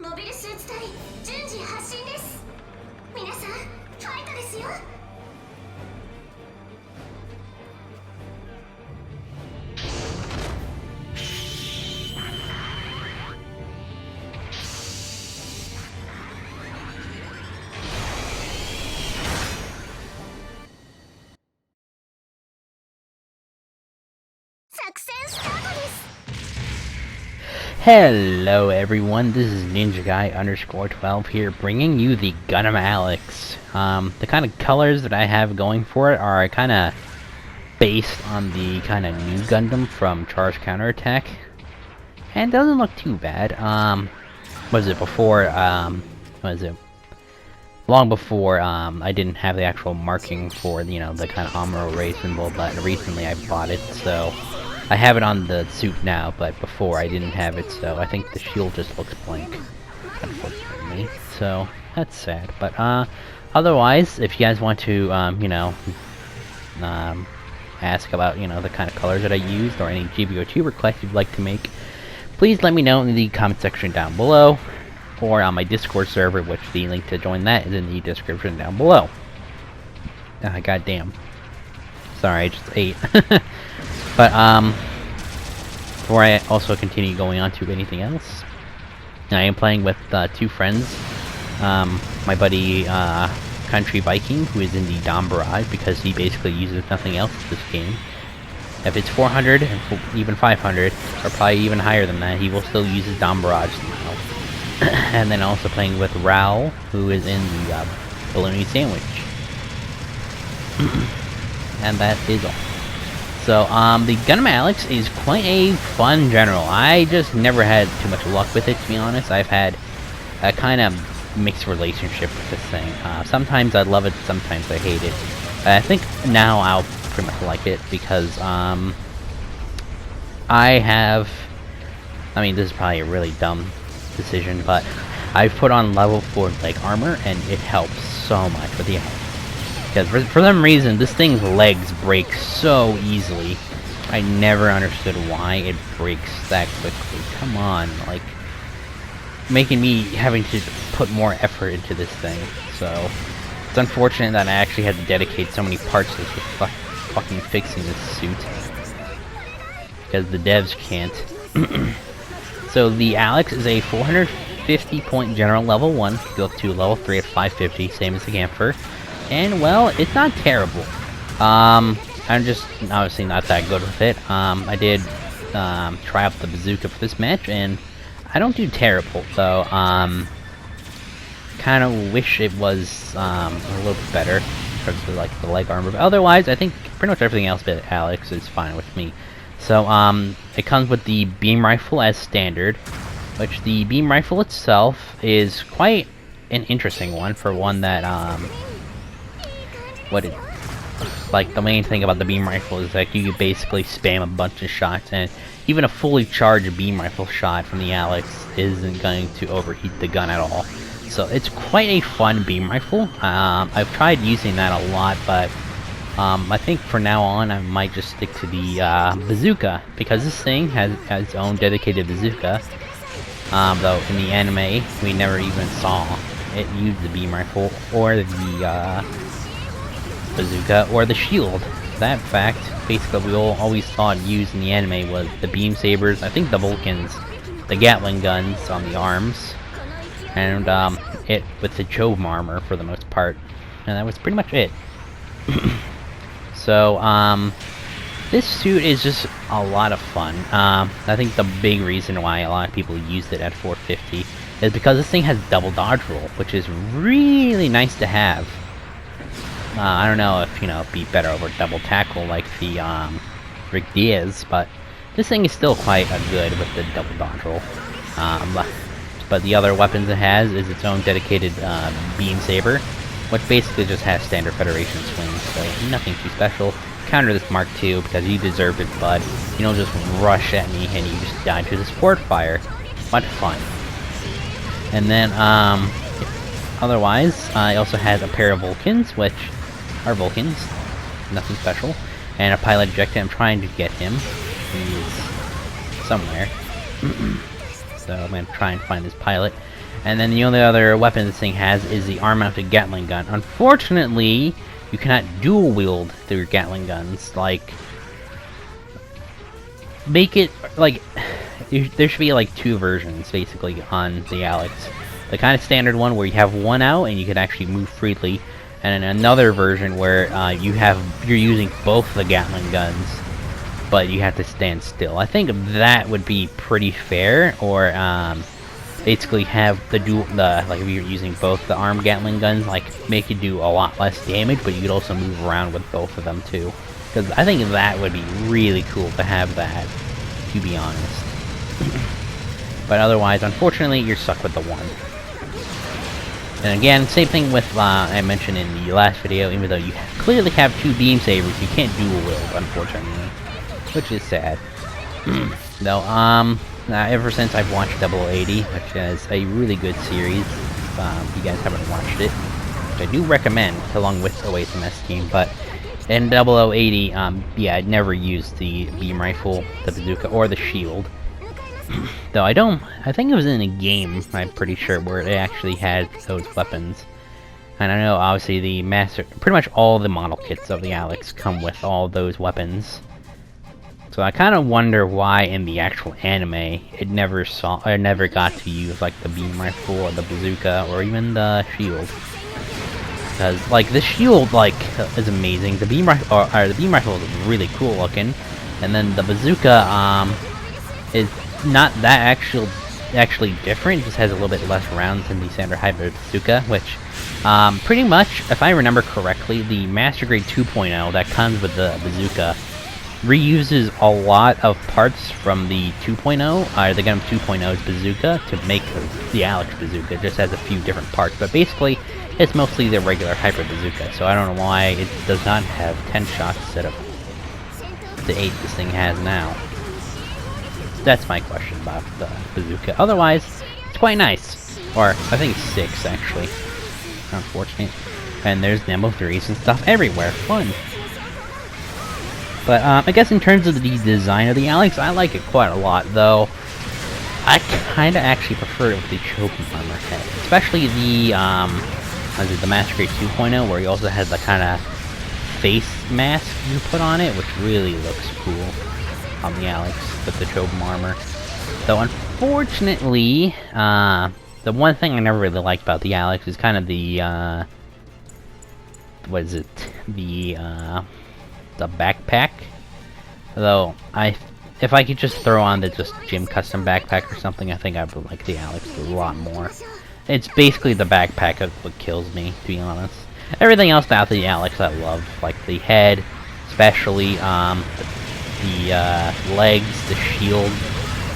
モビルスーツ隊順次発進です。皆さんファイトですよ。作戦スタートです。 Hello everyone, this is Ninja Guy _12 here, bringing you the Gundam Alex. The kind of colors that I have going for it are kind of based on the kind of new Gundam from Charge Counterattack, and it doesn't look too bad. Long before, I didn't have the actual marking for, you know, the kind of Amuro Ray symbol, but recently I bought it, so I have it on the suit now, but before I didn't have it, so I think the shield just looks blank, unfortunately. So, that's sad. But, otherwise, if you guys want to, ask about, the kind of colors that I used, or any GB02 requests you'd like to make, please let me know in the comment section down below, or on my Discord server, which the link to join that is in the description down below. Goddamn. Sorry, I just ate. But, before I also continue going on to anything else, I am playing with two friends. My buddy, Country Viking, who is in the Dom Barrage, because he basically uses nothing else in this game. If it's 400, and even 500, or probably even higher than that, he will still use his Dom Barrage somehow. And then also playing with Raoul, who is in the Bologna Sandwich. And that is all. So, the Gundam Alex is quite a fun general. I just never had too much luck with it, to be honest. I've had a kind of mixed relationship with this thing. Sometimes I love it, sometimes I hate it. I think now I'll pretty much like it, because, this is probably a really dumb decision, but I've put on level 4 leg armor, and it helps so much with the Alex. Because for some reason, this thing's legs break so easily. I never understood why it breaks that quickly. Come on, like, making me having to put more effort into this thing. So, it's unfortunate that I actually had to dedicate so many parts to just fucking fixing this suit. Because the devs can't. So, the Alex is a 450 point general level 1, go up to level 3 at 550, same as the Camphor. And, well, it's not terrible. I'm just obviously not that good with it. I did try out the bazooka for this match, and I don't do terrible, though. Kind of wish it was a little bit better in terms of, like, the leg armor. But otherwise, I think pretty much everything else but Alex is fine with me. So, it comes with the beam rifle as standard, which the beam rifle itself is quite an interesting one, for one that, the main thing about the beam rifle is that you can basically spam a bunch of shots, and even a fully charged beam rifle shot from the Alex isn't going to overheat the gun at all. So it's quite a fun beam rifle. I've tried using that a lot, but I think for now on I might just stick to the bazooka, because this thing has its own dedicated bazooka. Though in the anime we never even saw it use the beam rifle or the bazooka or the shield. That fact, basically we always saw it used in the anime was the beam sabers, I think the Vulcans, the Gatling guns on the arms, and it with the Jove armor for the most part. And that was pretty much it. So, this suit is just a lot of fun. I think the big reason why a lot of people used it at 450 is because this thing has double dodge roll, which is really nice to have. I don't know if, it'd be better over double tackle like the Rick Diaz, but this thing is still quite good with the double dodge roll. But the other weapons it has is its own dedicated beam saber, which basically just has standard Federation swings, so nothing too special. Counter this Mark II because you deserved it, bud. You don't just rush at me and you just die to the support fire. Much fun. And then, otherwise, it also has a pair of Vulcans, which are Vulcans. Nothing special. And a pilot ejector. I'm trying to get him. He's somewhere. So I'm going to try and find this pilot. And then the only other weapon this thing has is the arm-mounted Gatling gun. Unfortunately, you cannot dual wield their Gatling guns. Like, make it like there should be like 2 versions basically on the Alex. The kind of standard one where you have one out and you can actually move freely, and then another version where you're using both the Gatling guns, but you have to stand still. I think that would be pretty fair, or basically have like if you're using both the arm Gatling guns, like make it do a lot less damage, but you could also move around with both of them too. Because I think that would be really cool to have that, to be honest. But otherwise, unfortunately, you're stuck with the one. And again, same thing with, I mentioned in the last video, even though you clearly have 2 beam sabers, you can't dual wield, unfortunately. Which is sad. Though, ever since I've watched 0080, which is a really good series, if you guys haven't watched it, which I do recommend, along with OSMS team, but in 0080, yeah, I'd never used the beam rifle, the bazooka, or the shield. Though I think it was in a game, I'm pretty sure, where it actually had those weapons. And I know, obviously, pretty much all the model kits of the Alex come with all those weapons. So I kind of wonder why in the actual anime, it never got to use, like, the beam rifle, or the bazooka, or even the shield. Because, like, the shield, like, is amazing. The beam rifle, the beam rifle is really cool looking. And then the bazooka, is not that actually different, it just has a little bit less rounds than the standard hybrid bazooka, which, pretty much, if I remember correctly, the Master Grade 2.0 that comes with the bazooka reuses a lot of parts from the 2.0, the Gundam 2.0's bazooka, to make the Alex bazooka. It just has a few different parts, but basically, it's mostly the regular hybrid bazooka, so I don't know why it does not have 10 shots instead of the 8 this thing has now. That's my question about the bazooka. Otherwise, it's quite nice. Or, I think it's 6, actually. Unfortunate. And there's Demo 3s and stuff everywhere. Fun. But, I guess in terms of the design of the Alex, I like it quite a lot, though. I kinda actually prefer it with the choking armor head. Especially the, the Master Grade 2.0, where he also has the kinda face mask you put on it, which really looks cool on the Alex with the Chobam armor. Though unfortunately, the one thing I never really liked about the Alex is kind of the, what is it? The backpack. Though, if I could just throw on the just gym custom backpack or something, I think I would like the Alex a lot more. It's basically the backpack of what kills me, to be honest. Everything else about the Alex I love, like the head, especially, the legs, the shield,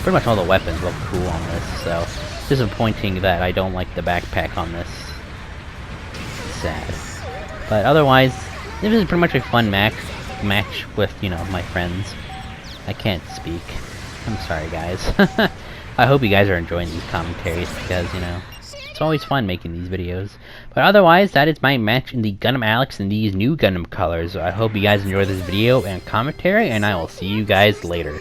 pretty much all the weapons look cool on this, so disappointing that I don't like the backpack on this. Sad. But otherwise, this is pretty much a fun match with, you know, my friends. I can't speak. I'm sorry, guys. I hope you guys are enjoying these commentaries, because, you know, it's always fun making these videos. But otherwise, that is my match in the Gundam Alex in these new Gundam colors. I hope you guys enjoyed this video and commentary, and I will see you guys later.